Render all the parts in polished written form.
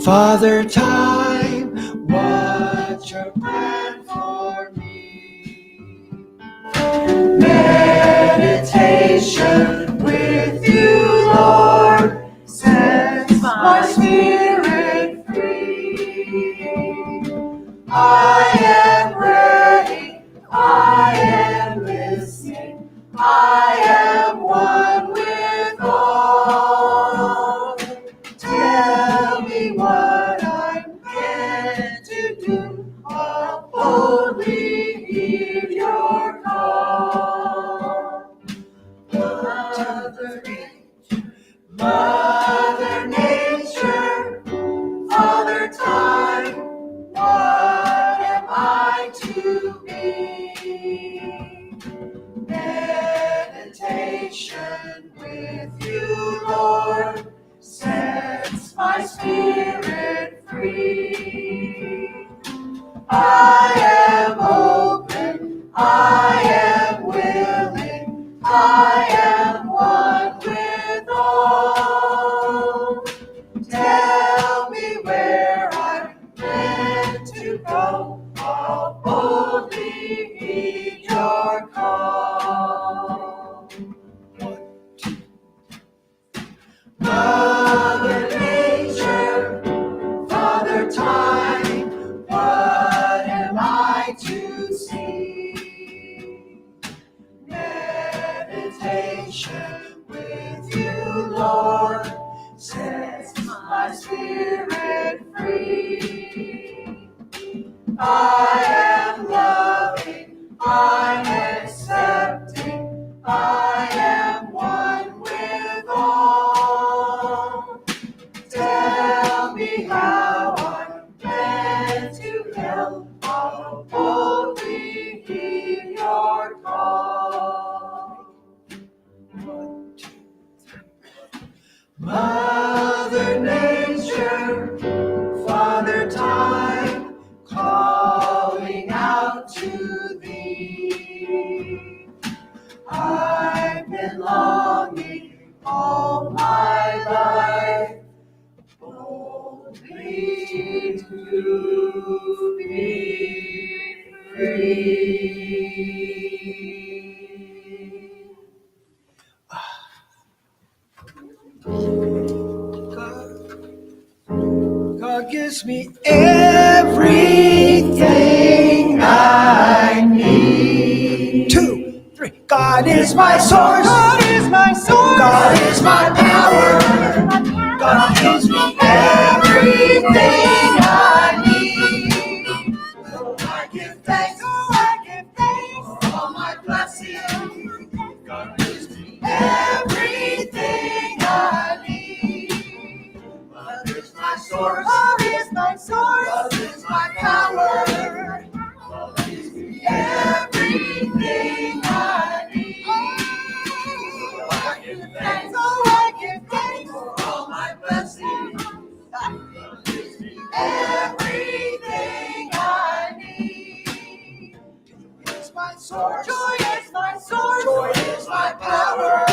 Father Time, what's your plan for me? Meditation with you, Lord, sets my spirit free. I am ready, I am listening, I am one with all. Tell me what I'm meant to do, I'll boldly hear your call. Mother Nature, Father Time, what am I to be? Meditation with you, Lord, sets my spirit free. I am open, I am willing, I am one with all. Tell me where I'm meant to go, I'll boldly heed your call. Mother Nature, Father Time, what am I to see? Meditation with you, Lord, sets my spirit free. I am loving, I'm accepting, I am one with all. Tell me how I'm meant to help, I'll boldly heed your call. Mother Nature, Father Time, calling out to thee. I've been longing all my life, boldly to be free. God gives me everything I need. 2, 3. God is my source. God is my source. God is my power. God gives me everything I need. So I give thanks. For all my blessings. God gives me everything I need. God is my source. God is my source. God is my power. God gives me everything I need. So I give thanks. For all my blessings. God gives me everything I need. Joy is my source. Joy is my source. Joy is my power.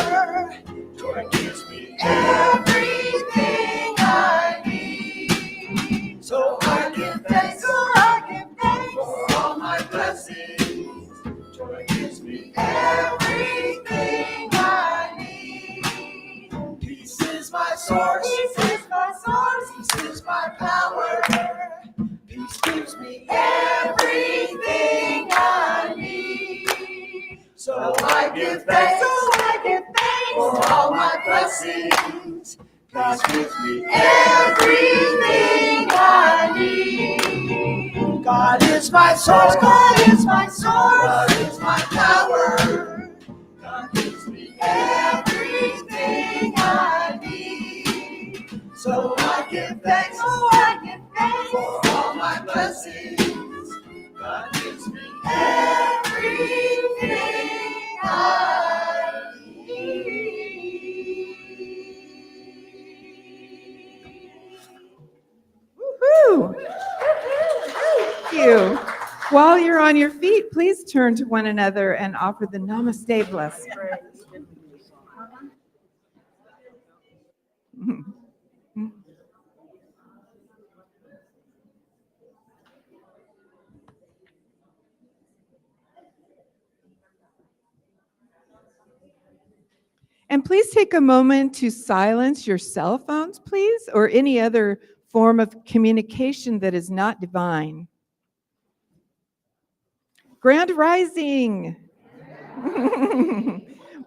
Joy gives me everything I need. So I give thanks. For all my blessings. Joy gives me everything I need. Peace is my source. Peace is my source. Peace is my power. Peace gives me everything I need. So I give thanks. For all my blessings. God gives me everything I need. God is my source. God is my source. God is my power. God gives me everything I need. So I give thanks. For all my blessings. God gives me everything I need. Woohoo! Thank you. While you're on your feet, please turn to one another and offer the Namaste blessing. And please take a moment to silence your cell phones, please, or any other form of communication that is not divine. Grand Rising.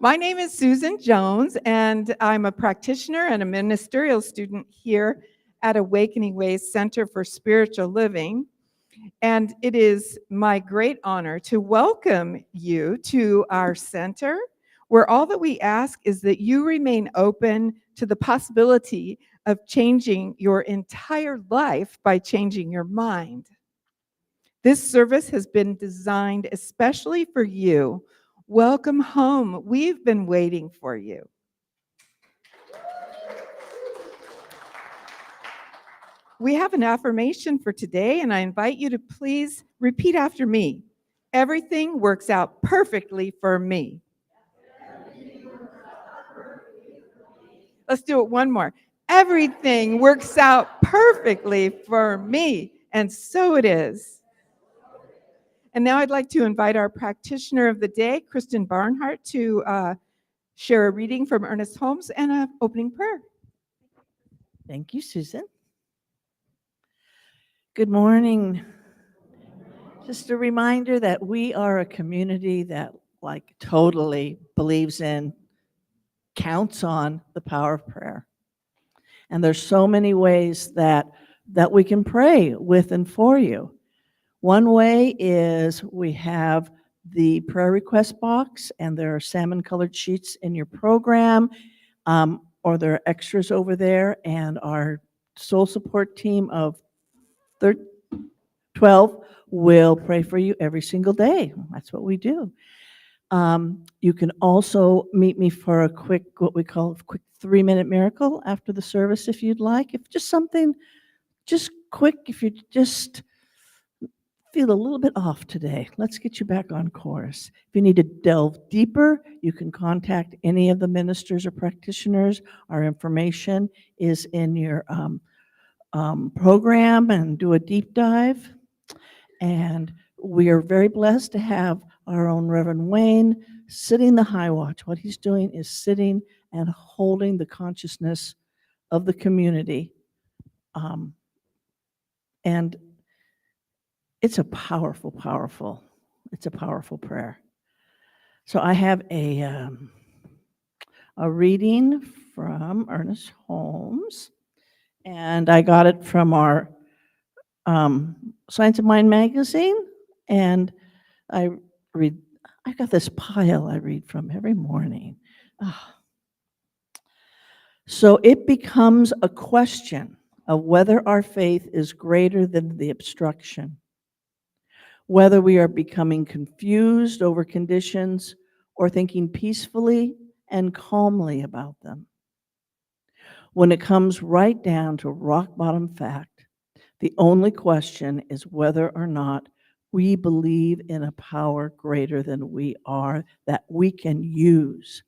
My name is Susan Jones, and I'm a practitioner and a ministerial student here at Awakening Ways Center for Spiritual Living. And it is my great honor to welcome you to our center, where all that we ask is that you remain open to the possibility of changing your entire life by changing your mind. This service has been designed especially for you. Welcome home. We've been waiting for you. We have an affirmation for today, and I invite you to please repeat after me. Everything works out perfectly for me. Let's do it one more. Everything works out perfectly for me, and so it is. And now I'd like to invite our practitioner of the day, Kristen Barnhart, to share a reading from Ernest Holmes and an opening prayer. Thank you, Susan. Good morning. Just a reminder that we are a community that totally believes in, counts on the power of prayer. And there's so many ways that we can pray with and for you. One way is we have the prayer request box, and there are salmon-colored sheets in your program, or there are extras over there, and our soul support team of 12 will pray for you every single day. That's what we do. You can also meet me for a quick, what we call a quick 3-minute miracle after the service if you'd like. If just something, just quick, if you just feel a little bit off today, let's get you back on course. If you need to delve deeper, you can contact any of the ministers or practitioners. Our information is in your program, and do a deep dive. And we are very blessed to have our own Reverend Wayne sitting the high watch. What he's doing is sitting and holding the consciousness of the community. And it's a powerful prayer. So I have a reading from Ernest Holmes, and I got it from our Science of Mind magazine, and I got this pile I read from every morning. So it becomes a question of whether our faith is greater than the obstruction, whether we are becoming confused over conditions or thinking peacefully and calmly about them. When it comes right down to rock bottom fact, the only question is whether or not we believe in a power greater than we are that we can use,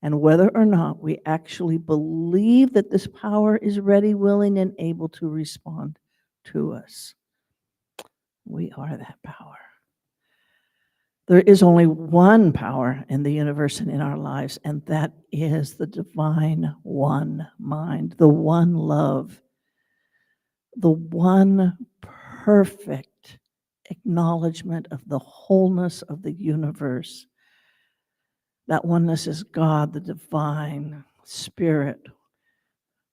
and whether or not we actually believe that this power is ready, willing, and able to respond to us. We are that power. There is only one power in the universe and in our lives, and that is the divine one mind, the one love, the one perfect acknowledgement of the wholeness of the universe. That oneness is God, the divine spirit,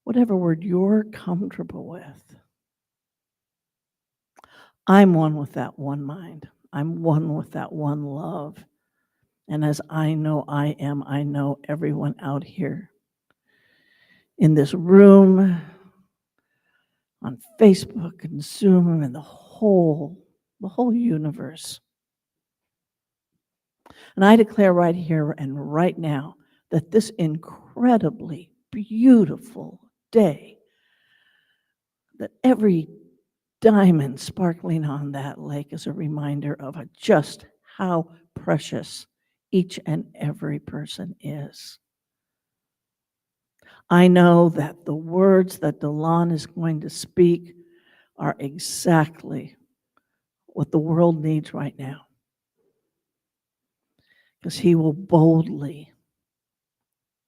whatever word you're comfortable with. I'm one with that one mind. I'm one with that one love. And as I know I am, I know everyone out here in this room, on Facebook and Zoom, and the whole universe. And I declare right here and right now that this incredibly beautiful day, that every diamond sparkling on that lake is a reminder of just how precious each and every person is. I know that the words that Delon is going to speak are exactly what the world needs right now, because he will boldly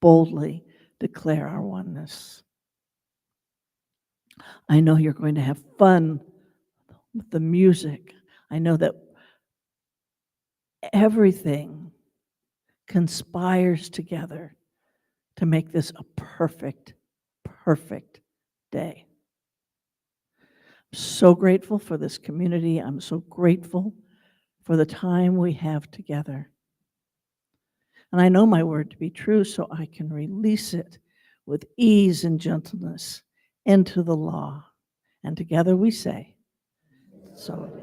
boldly declare our oneness. I know you're going to have fun with the music. I know that everything conspires together to make this a perfect, perfect day. I'm so grateful for this community. I'm so grateful for the time we have together. And I know my word to be true, so I can release it with ease and gentleness into the law. And together we say, so it is.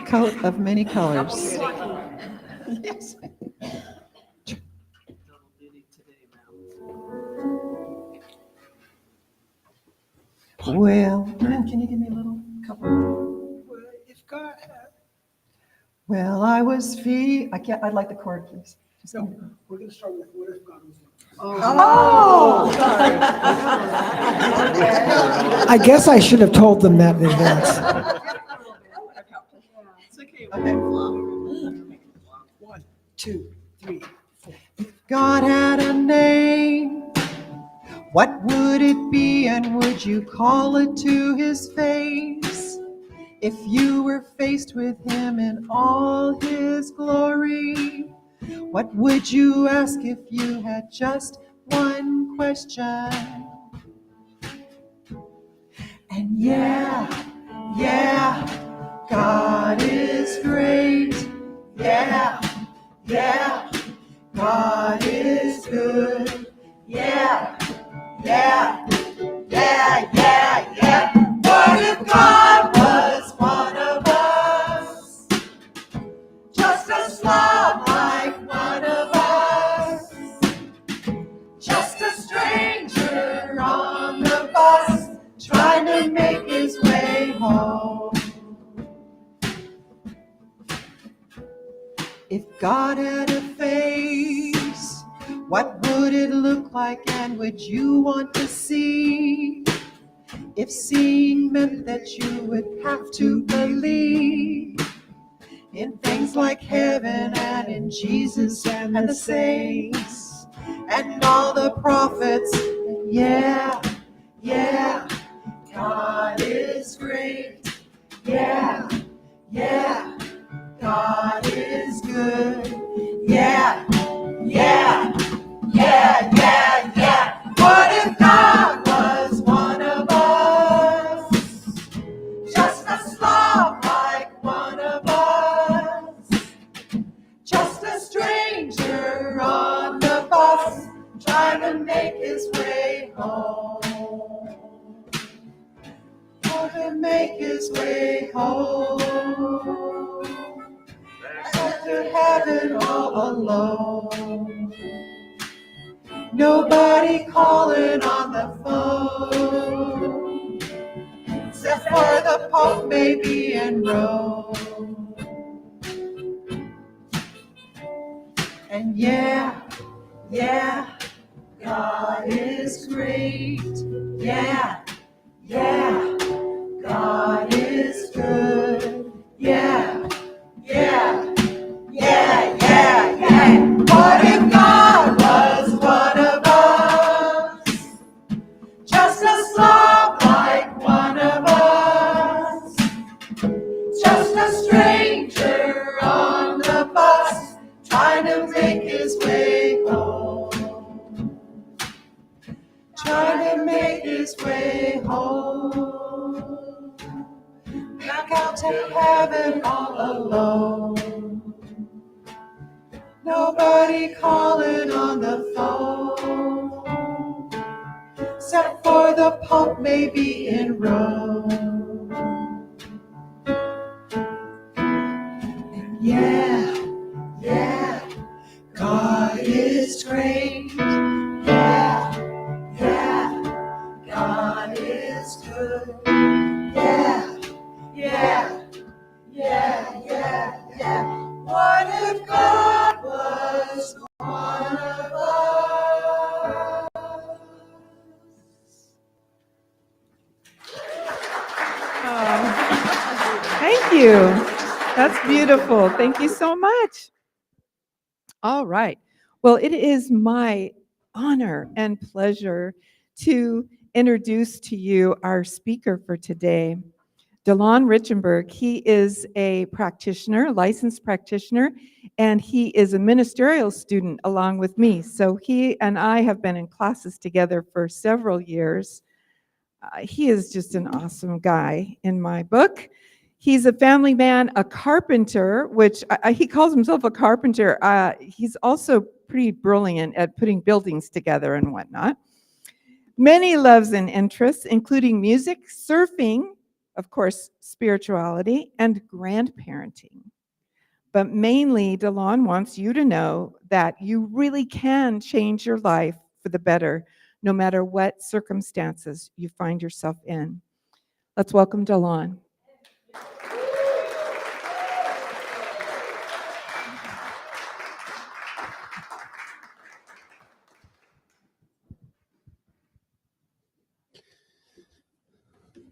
Coat of many colors. Yes. Well, can you give me a little couple? If God had. Well, I was I can't. I'd like the chord, please. No, we're going to start with what if God was in. Oh, sorry. I guess I should have told them that in advance. Okay. 1, 2, 3, 4. If God had a name, what would it be, and would you call it to his face? If you were faced with him in all his glory, what would you ask if you had just one question? And yeah, God is great. Yeah, God is good. Yeah. What if God was one of us? Just a slob like one of us. Just a stranger on the bus, trying to make his way home. If God had a face, what would it look like, and would you want to see? If seeing meant that you would have to believe in things like heaven and in Jesus and the saints and all the prophets. Yeah, God is great. Yeah, God is good. Yeah. What if God was one of us? Just a slob like one of us. Just a stranger on the bus, trying to make his way home. Trying to make his way home. Back to heaven all alone. Nobody calling on the phone, except for the Pope maybe in Rome. And yeah, God is great. Yeah, God is good. Yeah. What if God was one of us? Just a slob like one of us. Just a stranger on the bus, trying to make his way home. Trying to make his way home. Back out to heaven all alone. Nobody calling on the phone, except for the Pope maybe in Rome. And yeah, God is great. Yeah, God is good. Yeah. What if God was one you. That's beautiful. Thank you so much. All right. Well, it is my honor and pleasure to introduce to you our speaker for today, DeLon Richenberg. He is a practitioner, licensed practitioner, and he is a ministerial student along with me. So he and I have been in classes together for several years. He is just an awesome guy in my book. He's a family man, a carpenter, which he calls himself a carpenter. He's also pretty brilliant at putting buildings together and whatnot. Many loves and interests, including music, surfing, of course, spirituality, and grandparenting. But mainly, DeLon wants you to know that you really can change your life for the better, no matter what circumstances you find yourself in. Let's welcome DeLon.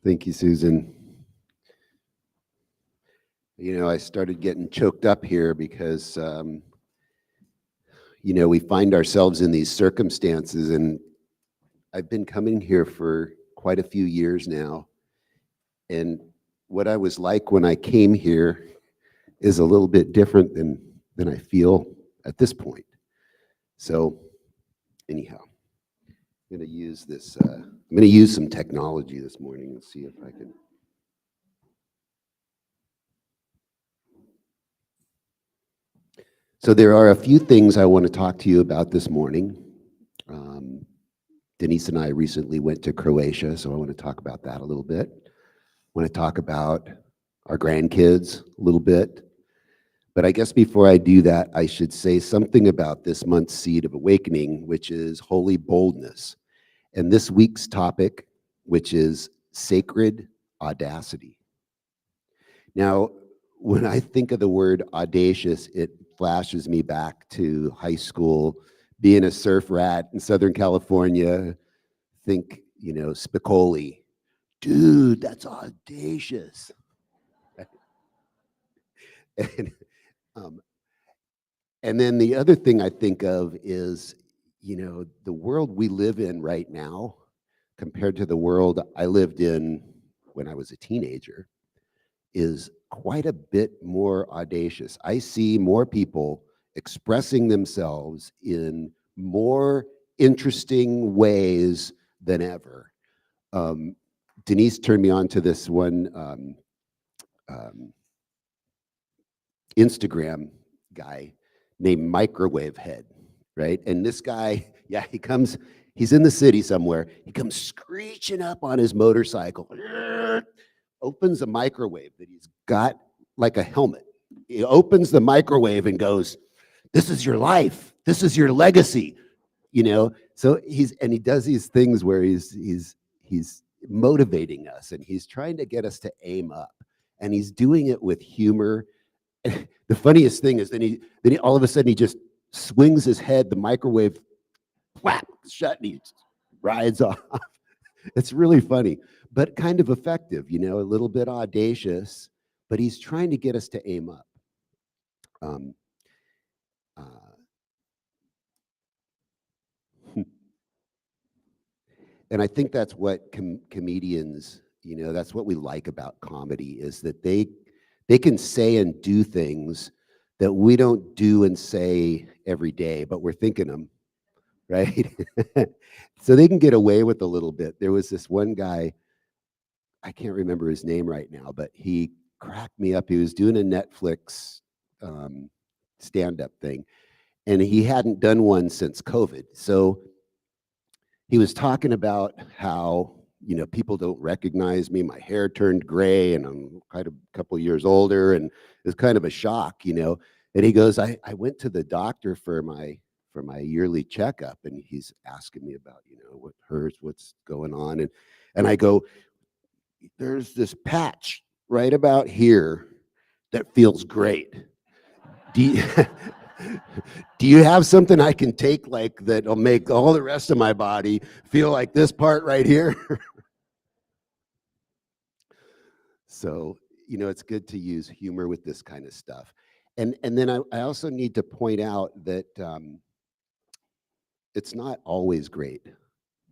Thank you, Susan. You know, I started getting choked up here because, you know, we find ourselves in these circumstances, and I've been coming here for quite a few years now. And what I was like when I came here is a little bit different than I feel at this point. So anyhow, I'm going to use this, I'm going to use some technology this morning and see if I can. So there are a few things I want to talk to you about this morning. Denise and I recently went to Croatia, so I want to talk about that a little bit. I want to talk about our grandkids a little bit. But I guess before I do that, I should say something about this month's Seed of Awakening, which is Holy Boldness. And this week's topic, which is Sacred Audacity. Now, when I think of the word audacious, it flashes me back to high school, being a surf rat in Southern California. Think, you know, Spicoli. Dude, that's audacious. And then the other thing I think of is, you know, the world we live in right now compared to the world I lived in when I was a teenager is quite a bit more audacious. I see more people expressing themselves in more interesting ways than ever. Denise turned me on to this one Instagram guy named Microwave Head, right? And this guy, yeah, he's in the city somewhere. He comes screeching up on his motorcycle, opens a microwave that he's got like a helmet. He opens the microwave and goes, "This is your life. This is your legacy." You know, so he does these things where he's motivating us, and he's trying to get us to aim up, and he's doing it with humor. And the funniest thing is then he all of a sudden he just swings his head, the microwave whap shut, and he rides off. It's really funny, but kind of effective, you know, a little bit audacious, but he's trying to get us to aim up. And I think that's what comedians, you know, that's what we like about comedy, is that they can say and do things that we don't do and say every day, but we're thinking them, right? So they can get away with a little bit. There was this one guy, I can't remember his name right now, but he cracked me up. He was doing a Netflix stand-up thing, and he hadn't done one since COVID. So he was talking about how, you know, people don't recognize me. My hair turned gray, and I'm quite a couple of years older, and it's kind of a shock, you know. And he goes, I went to the doctor for my yearly checkup, and he's asking me about, you know, what hurts, what's going on, and I go, there's this patch right about here that feels great. Do you have something I can take like that'll make all the rest of my body feel like this part right here? So, it's good to use humor with this kind of stuff. And then I also need to point out that it's not always great.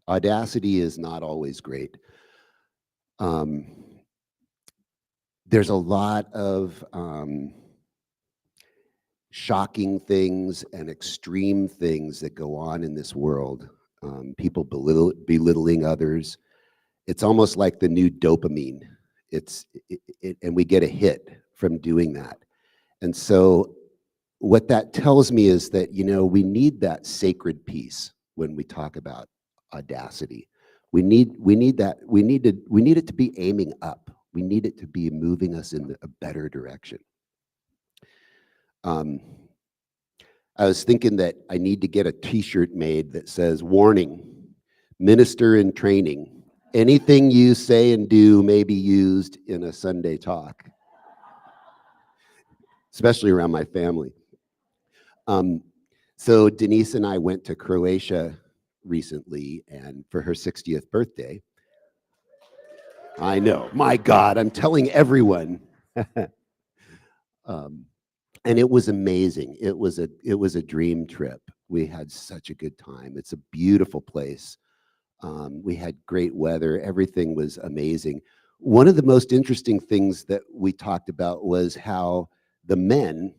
Audacity is not always great. There's a lot of shocking things and extreme things that go on in this world. People belittling others. It's almost like the new dopamine. And we get a hit from doing that. And so what that tells me is that, we need that sacred piece when we talk about audacity. We need that. We need it to be aiming up. We need it to be moving us in a better direction. I was thinking that I need to get a t-shirt made that says, "Warning, minister in training. Anything you say and do may be used in a Sunday talk," especially around my family. So Denise and I went to Croatia recently, and for her 60th birthday. I know, my God, I'm telling everyone. And it was amazing. It was a dream trip. We had such a good time. It's a beautiful place. We had great weather. Everything was amazing. One of the most interesting things that we talked about was how the men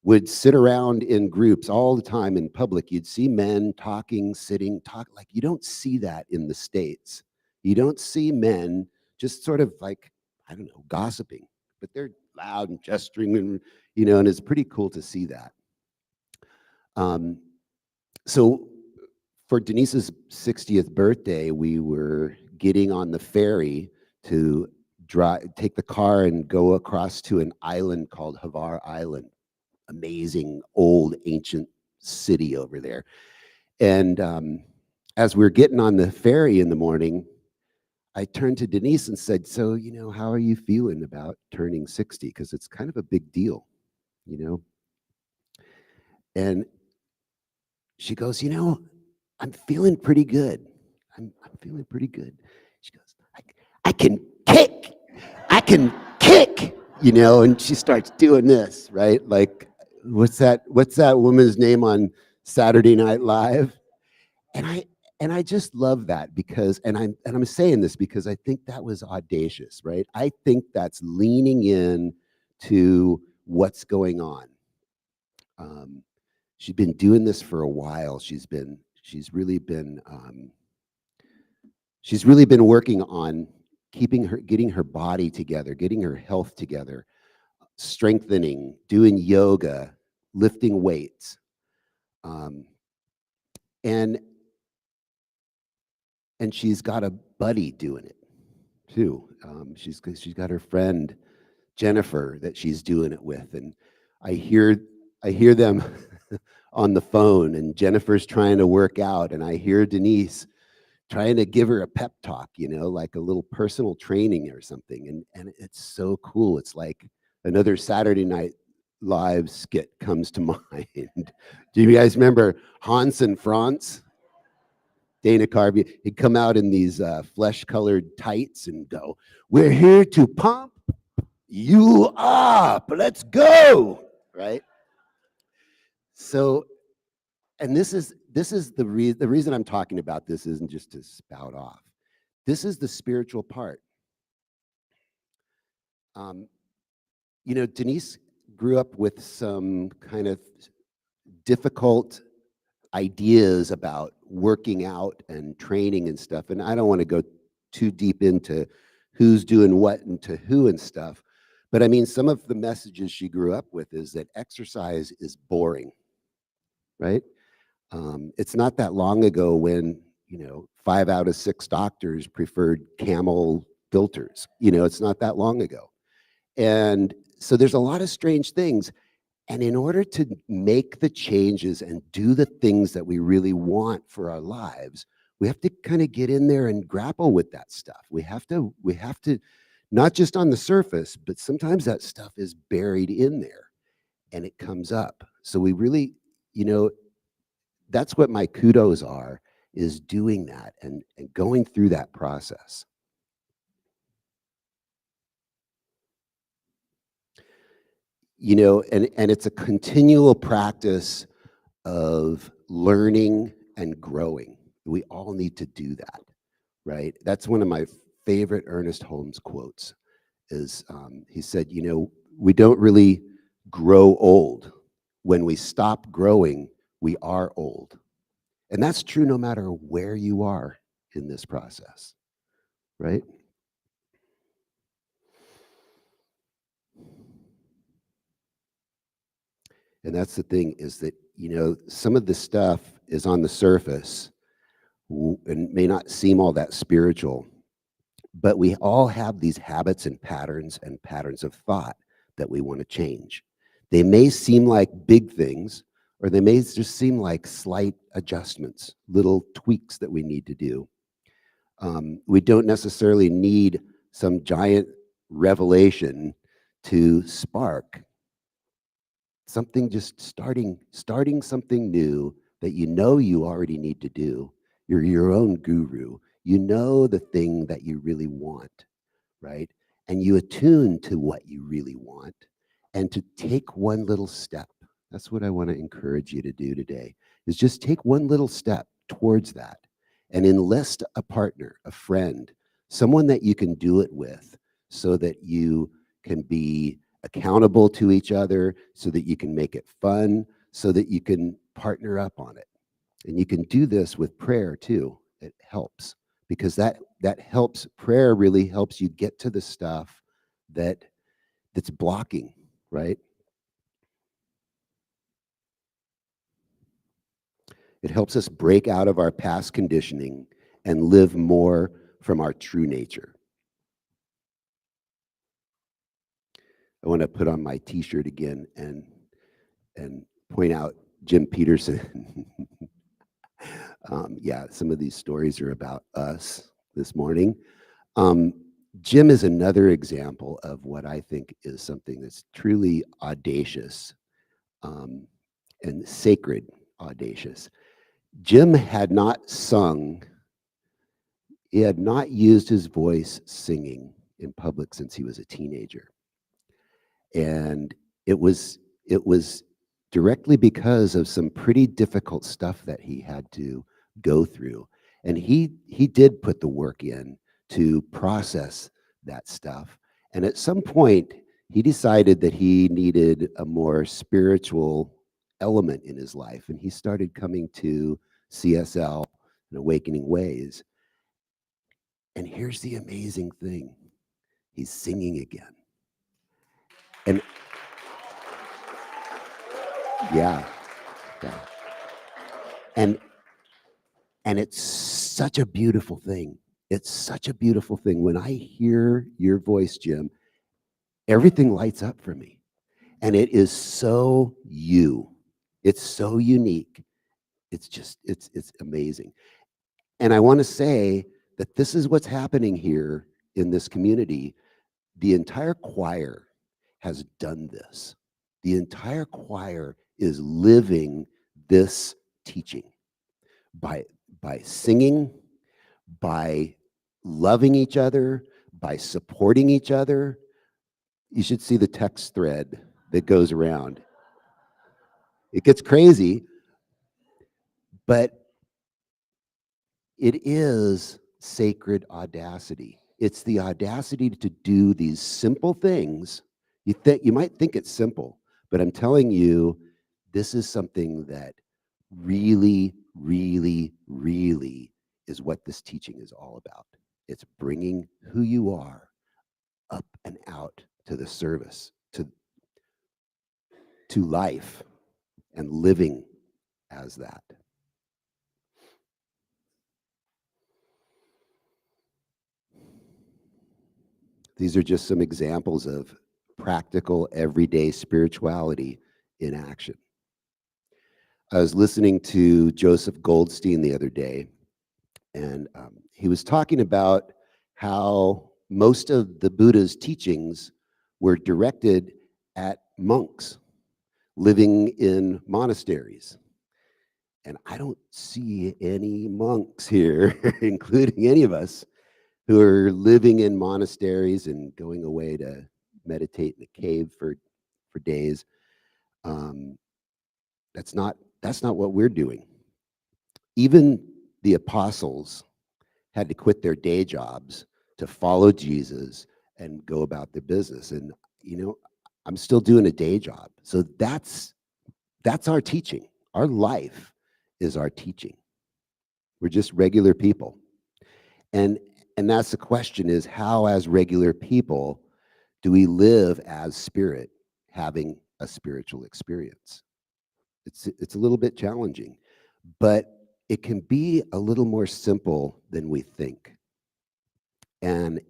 would sit around in groups all the time in public. You'd see men talking, sitting, like you don't see that in the States. You don't see men just sort of like, I don't know, gossiping, but they're loud and gesturing and, and it's pretty cool to see that. So for Denise's 60th birthday, we were getting on the ferry to take the car and go across to an island called Hvar Island. Amazing old ancient city over there. And as we were getting on the ferry in the morning, I turned to Denise and said, "So, how are you feeling about turning 60? Because it's kind of a big deal, And she goes, "I'm feeling pretty good. I'm feeling pretty good." She goes, I can kick. I can kick, and she starts doing this, right? Like, what's that woman's name on Saturday Night Live? And I just love that because, and I'm saying this because I think that was audacious, right? I think that's leaning in to what's going on. She's been doing this for a while. She's really been working on getting her body together, getting her health together, strengthening, doing yoga, lifting weights, and she's got a buddy doing it too. She's got her friend Jennifer that she's doing it with, and I hear them on the phone, and Jennifer's trying to work out, and I hear Denise trying to give her a pep talk, like a little personal training or something, and it's so cool. It's like another Saturday Night Live skit comes to mind. Do you guys remember Hans and Franz? Dana Carvey, he'd come out in these flesh-colored tights and go, "We're here to pump you up. Let's go," right? So, and this is the reason I'm talking about this isn't just to spout off. This is the spiritual part. Denise grew up with some kind of difficult ideas about working out and training and stuff. And I don't want to go too deep into who's doing what and to who and stuff. But I mean, some of the messages she grew up with is that exercise is boring, right? It's not that long ago when, 5 out of 6 doctors preferred Camel filters. It's not that long ago. And so there's a lot of strange things. And in order to make the changes and do the things that we really want for our lives, we have to kind of get in there and grapple with that stuff. We have to, not just on the surface, but sometimes that stuff is buried in there and it comes up. So we really, that's what my kudos are, is doing that and going through that process. you know, and it's a continual practice of learning and growing. We all need to do that, right? That's one of my favorite Ernest Holmes quotes is he said, you know, we don't really grow old. When we stop growing, we are old. And that's true no matter where you are in this process, right? And that's the thing is that, you know, some of the stuff is on the surface and may not seem all that spiritual, but we all have these habits and patterns of thought that we want to change. They may seem like big things, or they may just seem like slight adjustments, little tweaks that we need to do. We don't necessarily need some giant revelation to spark something, just starting something new that you know you already need to do. You're your own guru. You know the thing that you really want, right? And you attune to what you really want and to take one little step. That's what I want to encourage you to do today, is just take one little step towards that and enlist a partner, a friend, someone that you can do it with so that you can be accountable to each other, so that you can make it fun, so that you can partner up on it. And you can do this with prayer too. It helps because that helps. Prayer really helps you get to the stuff that's blocking, right? It helps us break out of our past conditioning and live more from our true nature. I want to put on my t-shirt again and point out Jim Peterson. Yeah, some of these stories are about us this morning. Jim is another example of what I think is something that's truly audacious and sacred audacious. Jim had not sung, he had not used his voice singing in public since he was a teenager. And it was directly because of some pretty difficult stuff that he had to go through. And he did put the work in to process that stuff. And at some point, he decided that he needed a more spiritual element in his life. And he started coming to CSL and Awakening Ways. And here's the amazing thing. He's singing again. And yeah. And it's such a beautiful thing. It's such a beautiful thing. When I hear your voice, Jim, everything lights up for me. And it is so you. It's so unique. It's just, it's amazing. And I want to say that this is what's happening here in this community. The entire choir has done this. The entire choir is living this teaching by singing, by loving each other, by supporting each other. You should see the text thread that goes around. It gets crazy, but it is sacred audacity. It's the audacity to do these simple things. You might think it's simple, but I'm telling you, this is something that really, really, really is what this teaching is all about. It's bringing who you are up and out to the service, to life, and living as that. These are just some examples of practical, everyday spirituality in action. I was listening to Joseph Goldstein the other day, and he was talking about how most of the Buddha's teachings were directed at monks living in monasteries. And I don't see any monks here, including any of us, who are living in monasteries and going away to meditate in a cave for for days. Um, that's not what we're doing. Even the apostles had to quit their day jobs to follow Jesus and go about their business. And I'm still doing a day job. So that's our teaching. Our life is our teaching. We're just regular people. And that's the question, is how, as regular people, do we live as spirit, having a spiritual experience? It's a little bit challenging, but it can be a little more simple than we think. And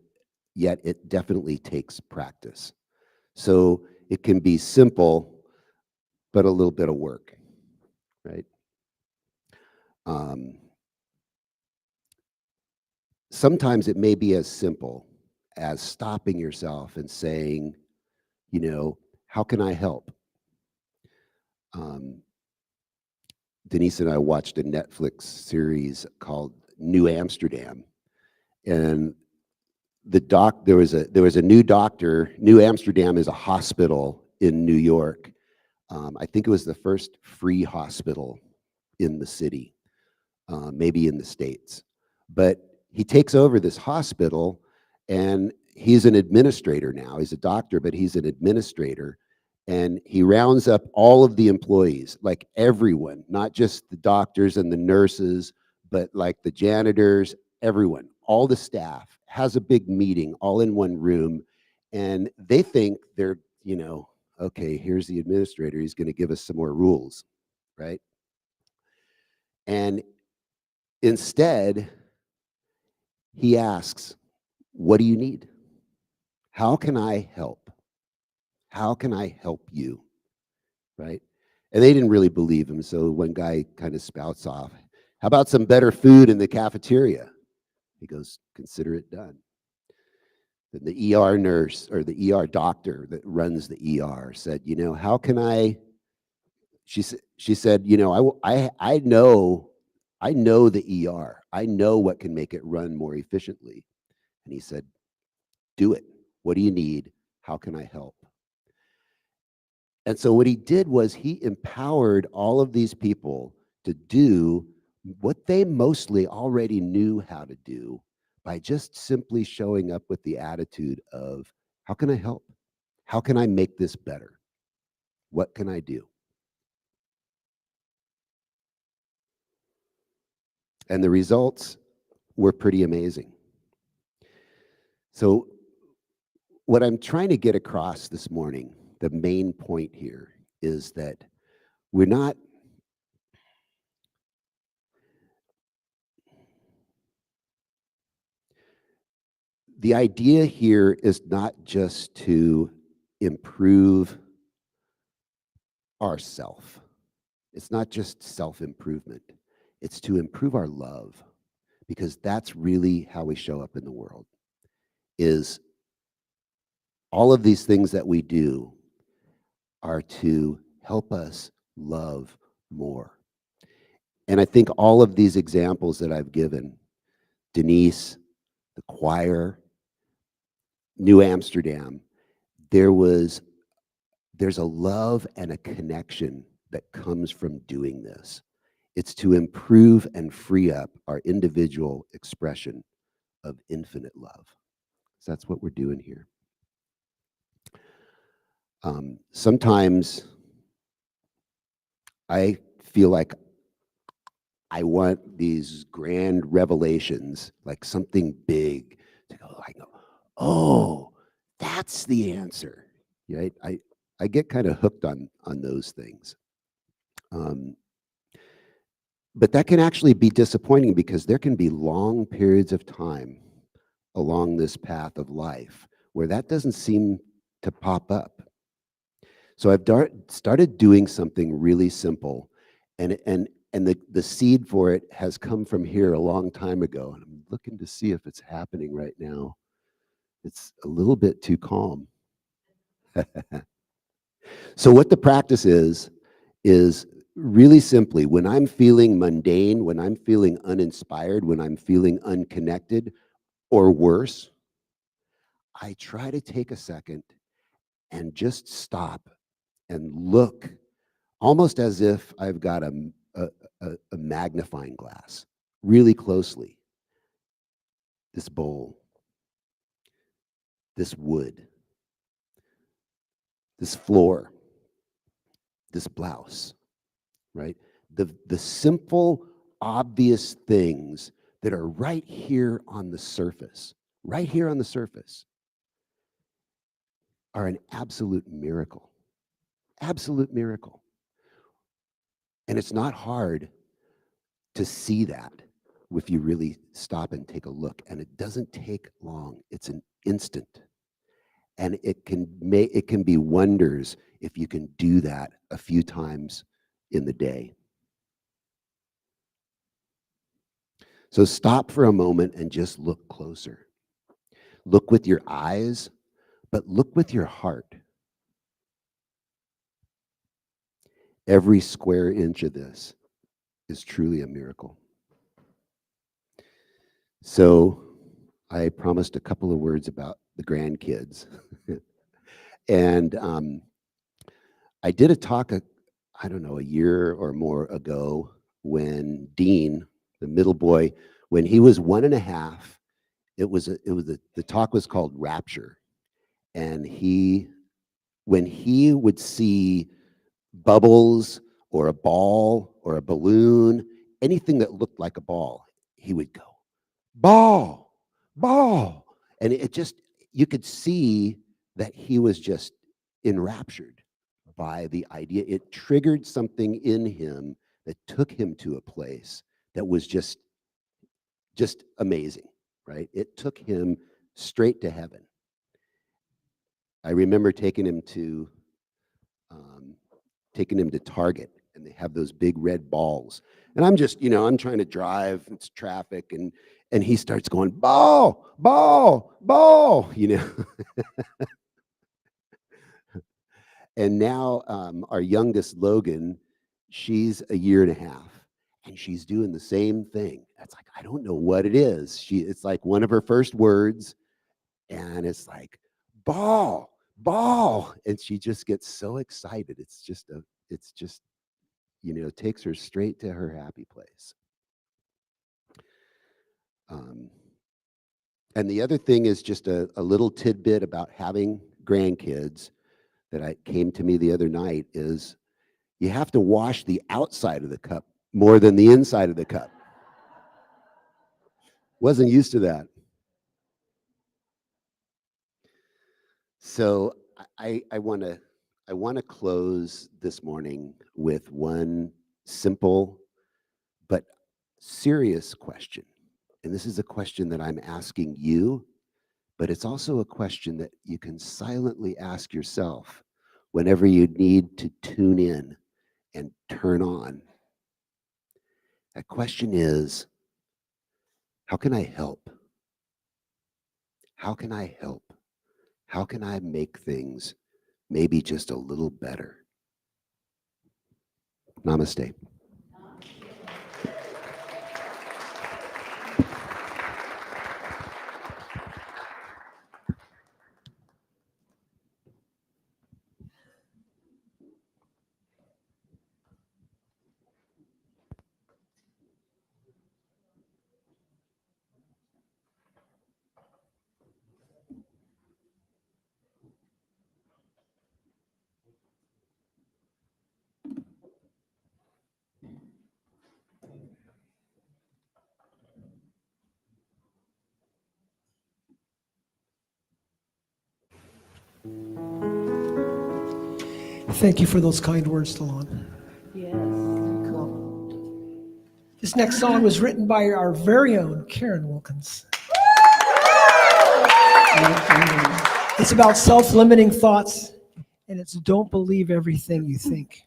yet it definitely takes practice. So it can be simple, but a little bit of work, right? Sometimes it may be as simple as stopping yourself and saying, how can I help? Denise and I watched a Netflix series called New Amsterdam, and there was a new doctor. New Amsterdam is a hospital in New York. I think it was the first free hospital in the city, maybe in the States. But he takes over this hospital, and he's an administrator now. He's a doctor, but he's an administrator. And he rounds up all of the employees, like everyone, not just the doctors and the nurses, but like the janitors, everyone, all the staff, has a big meeting all in one room. And they think they're, okay, here's the administrator. He's going to give us some more rules, right? And instead, he asks, what do you need? How can I help? How can I help you? Right? And they didn't really believe him. So one guy kind of spouts off, how about some better food in the cafeteria? He goes, consider it done. Then the ER nurse, or the ER doctor that runs the ER, said, how can I? She said, I know the ER. I know what can make it run more efficiently. And he said, do it. What do you need? How can I help? And so what he did was he empowered all of these people to do what they mostly already knew how to do by just simply showing up with the attitude of, how can I help? How can I make this better? What can I do? And the results were pretty amazing. So what I'm trying to get across this morning, the main point here, is that we're not the idea here is not just to improve ourself. It's not just self-improvement. It's to improve our love, because that's really how we show up in the world. Is all of these things that we do are to help us love more. And I think all of these examples that I've given, Denise, the choir, New Amsterdam, there's a love and a connection that comes from doing this. It's to improve and free up our individual expression of infinite love. So that's what we're doing here. Sometimes I feel like I want these grand revelations, like something big to go, oh, that's the answer. Right? I get kind of hooked on those things. But that can actually be disappointing, because there can be long periods of time along this path of life where that doesn't seem to pop up. So I've started doing something really simple, and the seed for it has come from here a long time ago, and I'm looking to see if it's happening right now. It's a little bit too calm. So what the practice is really simply, when I'm feeling mundane, when I'm feeling uninspired, when I'm feeling unconnected, or worse, I try to take a second and just stop and look almost as if I've got a magnifying glass really closely. This bowl, this wood, this floor, this blouse, right? The simple, obvious things that are right here on the surface, are an absolute miracle. Absolute miracle. And it's not hard to see that if you really stop and take a look. And it doesn't take long. It's an instant. And it can be wonders if you can do that a few times in the day. So stop for a moment and just look closer. Look with your eyes, but look with your heart. Every square inch of this is truly a miracle. So I promised a couple of words about the grandkids. And I did a talk, I don't know, a year or more ago when Dean, the middle boy, when he was 1.5, the talk was called Rapture. And when he would see bubbles or a ball or a balloon, anything that looked like a ball, he would go, ball, ball. And it just, you could see that he was just enraptured by the idea. It triggered something in him that took him to a place that was just amazing, right? It took him straight to heaven. I remember taking him to Target, and they have those big red balls. And I'm just, I'm trying to drive, it's traffic, and he starts going, ball, ball, ball, And now our youngest, Logan, she's 1.5 years, and she's doing the same thing. It's like, I don't know what it is. It's like one of her first words, and it's like, ball, ball. And she just gets so excited. It's just, takes her straight to her happy place. And the other thing is just a little tidbit about having grandkids that came to me the other night is you have to wash the outside of the cup more than the inside of the cup. Wasn't used to that. So I want to close this morning with one simple but serious question. And this is a question that I'm asking you, but it's also a question that you can silently ask yourself whenever you need to tune in and turn on. That question is, how can I help? How can I help? How can I make things maybe just a little better? Namaste. Thank you for those kind words, Delon. Yes. This next song was written by our very own Karen Wilkins. It's about self-limiting thoughts, and it's don't believe everything you think.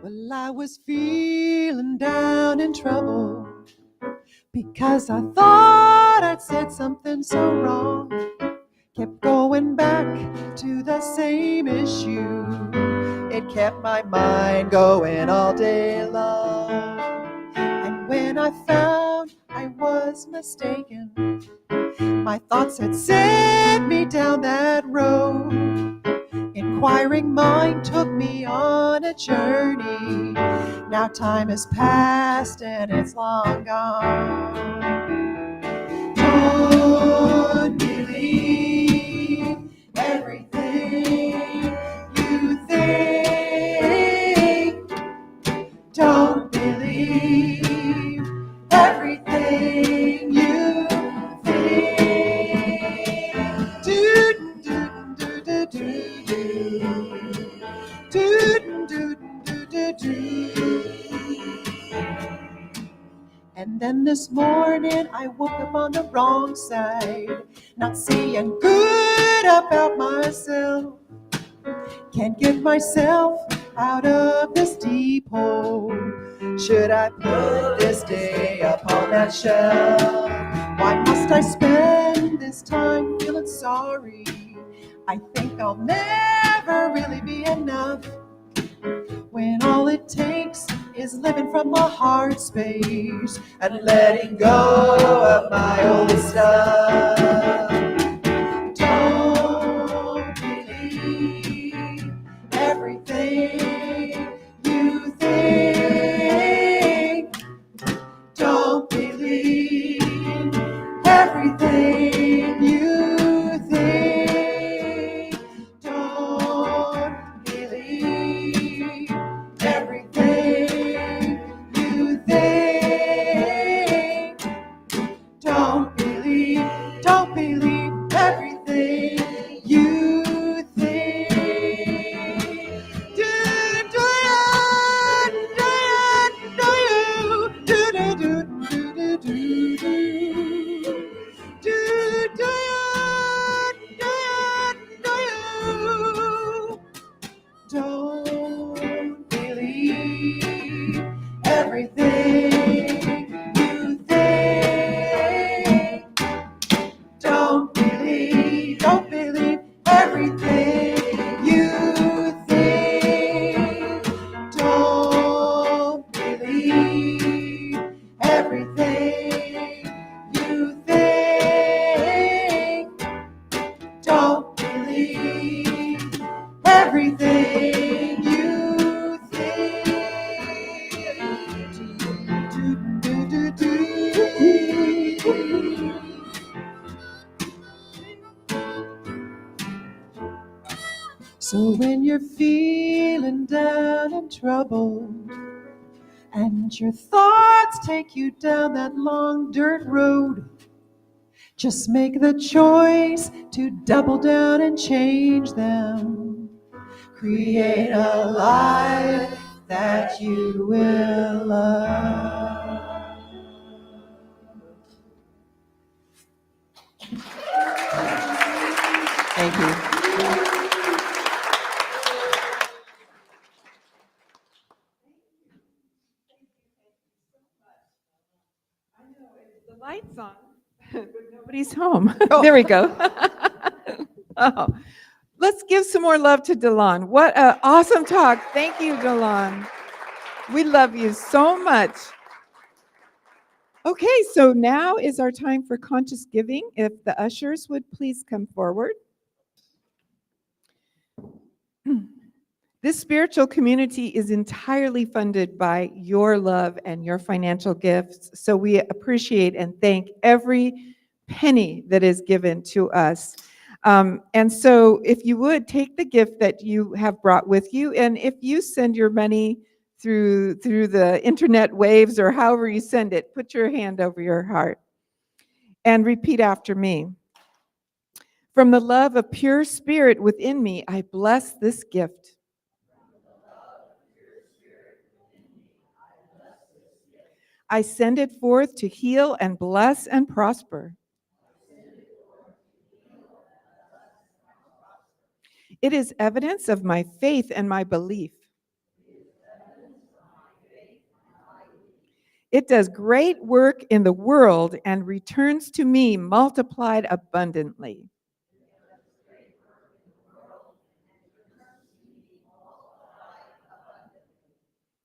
Well, I was feeling down in trouble because I thought I'd said something so wrong. Kept going back to the same issue. It kept my mind going all day long. when I found I was mistaken. My thoughts had sent me down that road. Inquiring mind took me on a journey. Now time has passed and it's long gone. Don't believe everything you think. Don't believe everything you think. Do, do, do, do, do, do. Do, do, do, do, do. And then this morning I woke up on the wrong side, not seeing good about myself. Can't get myself out of this deep hole. Should I put this day up on that shelf? Why must I spend this time feeling sorry? I think I'll never really be enough, when all it takes is living from my heart space and letting go of my old stuff. Don't believe everything you think. Don't believe everything you think. Don't believe everything you think. Don't believe everything you think. Do Don't believe everything you think. Don't believe everything you think. Don't believe everything you think. Don't believe everything you think. Do, do, do, do. So when you're feeling down and troubled, and your thoughts take you down that long dirt road, just make the choice to double down and change them. Create a life that you will love. Thank you. The light's on, but nobody's home. There we go. Oh. Let's give some more love to Delon. What an awesome talk. Thank you, Delon. We love you so much. Okay, so now is our time for conscious giving. If the ushers would please come forward. This spiritual community is entirely funded by your love and your financial gifts. So we appreciate and thank every penny that is given to us. And so if you would take the gift that you have brought with you, and if you send your money through the internet waves or however you send it, put your hand over your heart and repeat after me. From the love of pure spirit within me, I bless this gift. I send it forth to heal and bless and prosper. It is evidence of my faith and my belief. It does great work in the world and returns to me multiplied abundantly.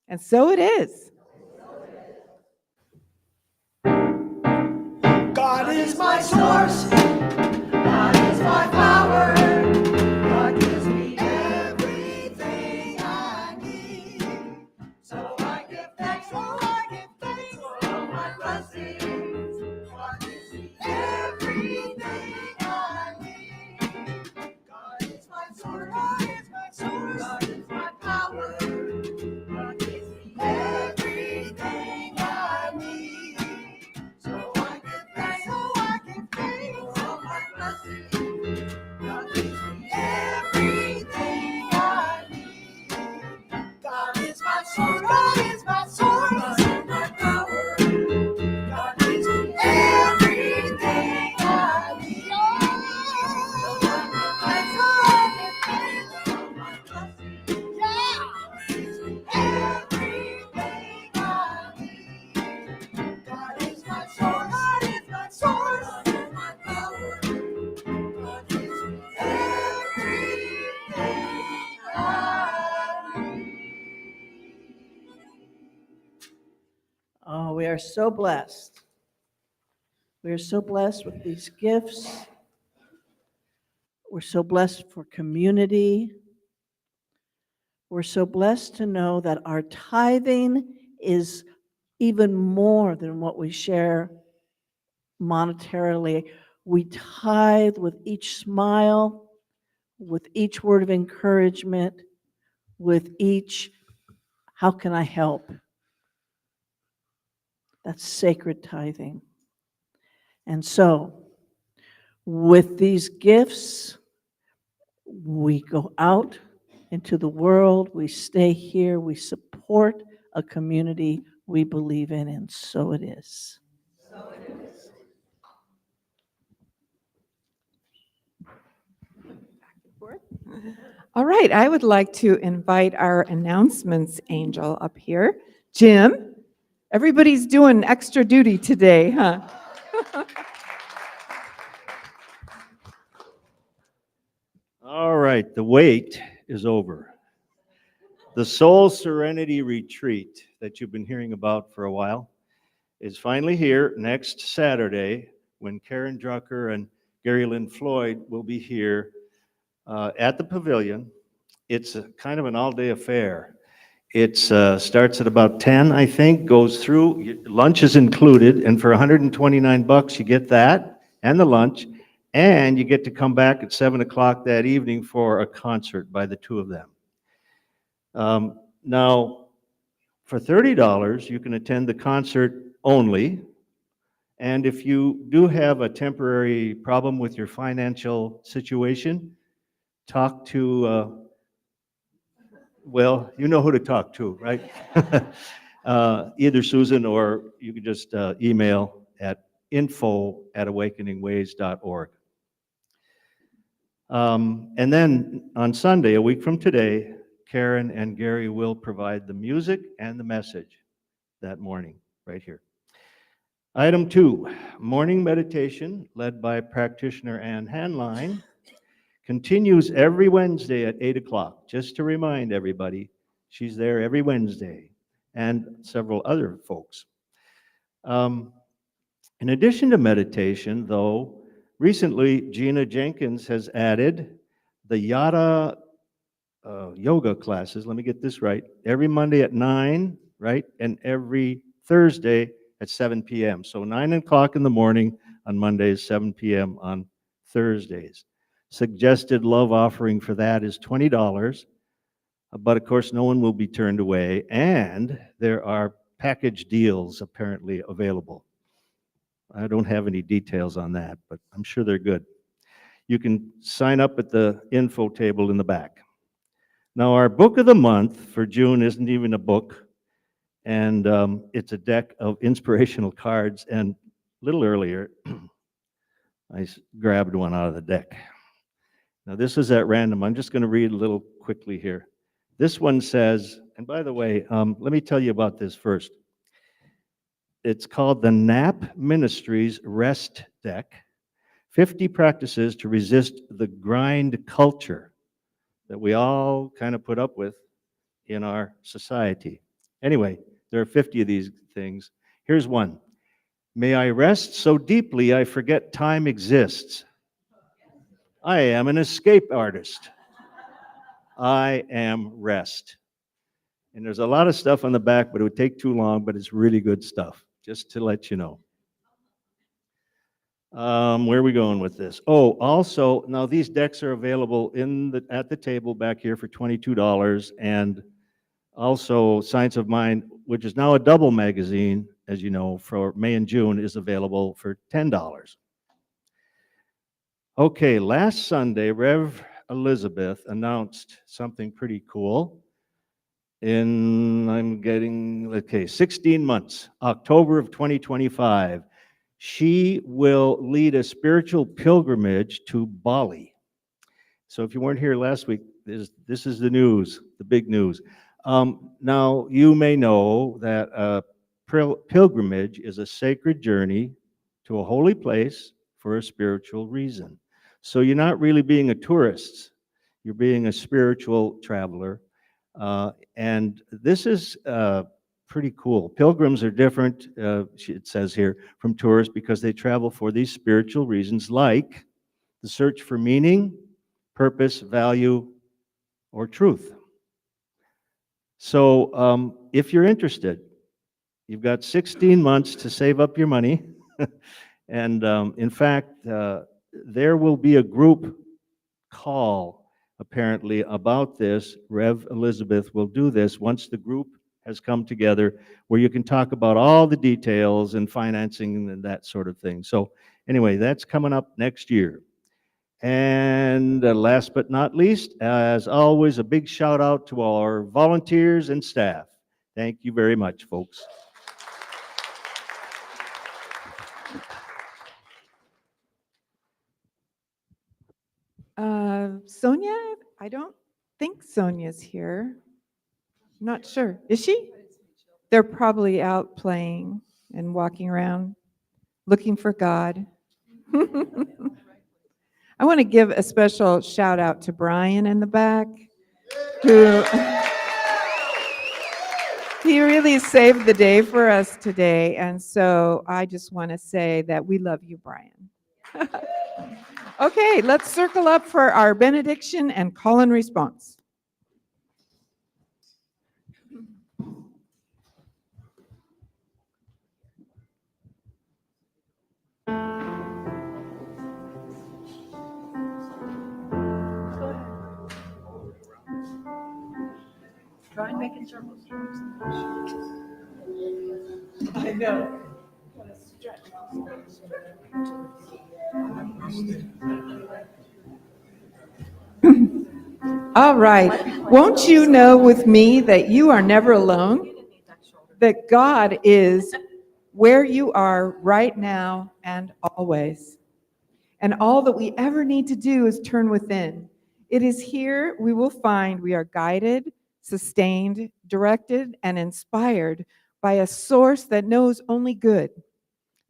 And so it is. God is my source. God is my power. God gives me everything I need. So I give thanks, oh, I give thanks for all my blessings. God gives me everything I need. God is my source. God is my source. God is my power. God gives me everything I need. So I give thanks, oh, I give thanks for all my blessings. God gives me everything I need. God is my source. God is my source. God is my power. God gives me everything I need. Oh, I give thanks, oh, I give thanks for all my blessings. Yeah. God gives me everything I need. God is my source. God is my source. God is my power. God gives me everything I need. Oh, we are so blessed. We are so blessed with these gifts. We're so blessed for community. We're so blessed to know that our tithing is even more than what we share monetarily. We tithe with each smile, with each word of encouragement, with each, how can I help? That's sacred tithing. And so, with these gifts, we go out into the world, we stay here, we support a community we believe in, and so it is. All right, I would like to invite our announcements angel up here. Jim, everybody's doing extra duty today, huh? All right, the wait is over. The Soul Serenity Retreat that you've been hearing about for a while is finally here next Saturday when Karen Drucker and Gary Lynn Floyd will be here at the pavilion. It's a kind of an all-day affair. It starts at about 10, I think, goes through, lunch is included, and for $129 you get that and the lunch, and you get to come back at 7 o'clock that evening for a concert by the two of them. Now, for $30, you can attend the concert only, and if you do have a temporary problem with your financial situation, talk to, well, you know who to talk to, right? Either Susan or you can just email at info@awakeningways.org. And then on Sunday, a week from today, Karen and Gary will provide the music and the message that morning, right here. Item 2, morning meditation led by practitioner Ann Hanline continues every Wednesday at 8 o'clock. Just to remind everybody, she's there every Wednesday, and several other folks. In addition to meditation, though, recently Gina Jenkins has added the Yada yoga classes. Let me get this right. Every Monday at 9, right? And every Thursday at 7 p.m. So 9 o'clock in the morning on Mondays, 7 p.m. on Thursdays. Suggested love offering for that is $20, but of course no one will be turned away, and there are package deals apparently available. I don't have any details on that, but I'm sure they're good. You can sign up at the info table in the back. Now, our book of the month for June isn't even a book, and it's a deck of inspirational cards, and a little earlier, I grabbed one out of the deck. Now, this is at random. I'm just going to read a little quickly here. This one says, and by the way, let me tell you about this first. It's called the Knapp Ministries Rest Deck, 50 Practices to Resist the Grind Culture that we all kind of put up with in our society. Anyway, there are 50 of these things. Here's one. May I rest so deeply I forget time exists. I am an escape artist. I am rest. And there's a lot of stuff on the back, but it would take too long, but it's really good stuff, just to let you know. Where are we going with this? Oh, also, now these decks are available at the table back here for $22, and also Science of Mind, which is now a double magazine, as you know, for May and June, is available for $10. Okay, last Sunday, Rev Elizabeth announced something pretty cool. I'm getting, 16 months, October of 2025. She will lead a spiritual pilgrimage to Bali. So if you weren't here last week, this is the news, the big news. Now, you may know that a pilgrimage is a sacred journey to a holy place for a spiritual reason. So you're not really being a tourist, you're being a spiritual traveler. And this is pretty cool. Pilgrims are different, it says here, from tourists because they travel for these spiritual reasons, like the search for meaning, purpose, value, or truth. So if you're interested, you've got 16 months to save up your money. And in fact, there will be a group call apparently about this. Rev Elizabeth will do this once the group has come together, where you can talk about all the details and financing and that sort of thing. So anyway, that's coming up next year. And last but not least, as always, a big shout out to all our volunteers and staff. Thank you very much, folks. Sonia, I don't think Sonia's here. I'm not sure. Is she? They're probably out playing and walking around looking for God. I want to give a special shout out to Brian in the back, who he really saved the day for us today. And so I just want to say that we love you, Brian. Okay, let's circle up for our benediction and call and response. Try making circles. I know. All right. Won't you know with me that you are never alone? That God is where you are right now and always. And all that we ever need to do is turn within. It is here we will find we are guided, sustained, directed, and inspired by a source that knows only good.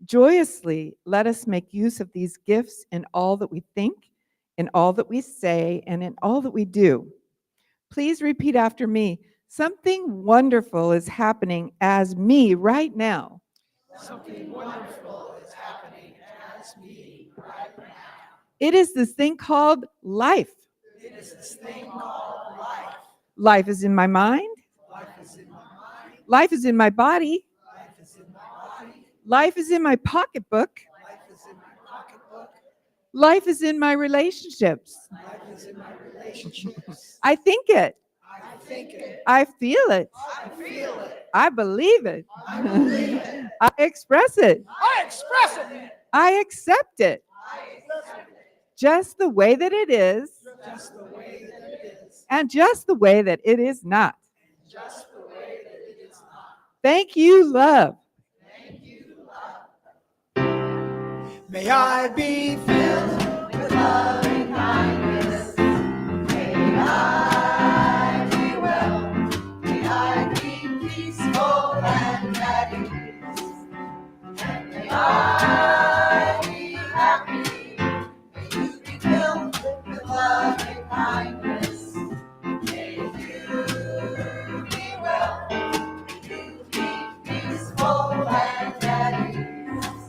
Joyously, let us make use of these gifts in all that we think, in all that we say, and in all that we do. Please repeat after me. Something wonderful is happening as me right now. Something wonderful is happening as me right now. It is this thing called life. It is this thing called life. Life is in my mind. Life is in my mind. Life is in my body. Life is in my body. Life is in my pocketbook. Life is in my pocketbook. Life is in my relationships. Life is in my relationships. I think it. I think it. I feel it. I feel it. I believe it. I believe it. I express it. I express it. I accept it. I accept it. Just the way that it is, Just the way that it is. and just the way that it is not. Just the way that it is not. Thank you, love. Thank you, love. May I be filled with loving kindness. May I be well. May I be peaceful and at ease. And may I be happy. May you be filled with loving kindness. May you be well. May you be peaceful and at ease.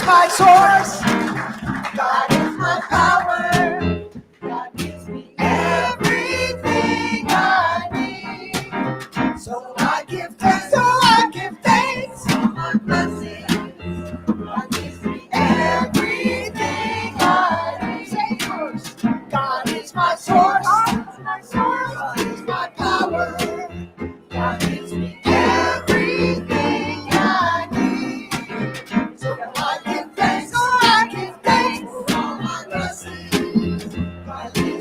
my source. God is my power. God gives me everything I need. So I give thanks, for my blessings. God gives me everything I need. Say first, God is my source. God is my power. God gives me everything I need. So I give thanks, for all my blessings. God gives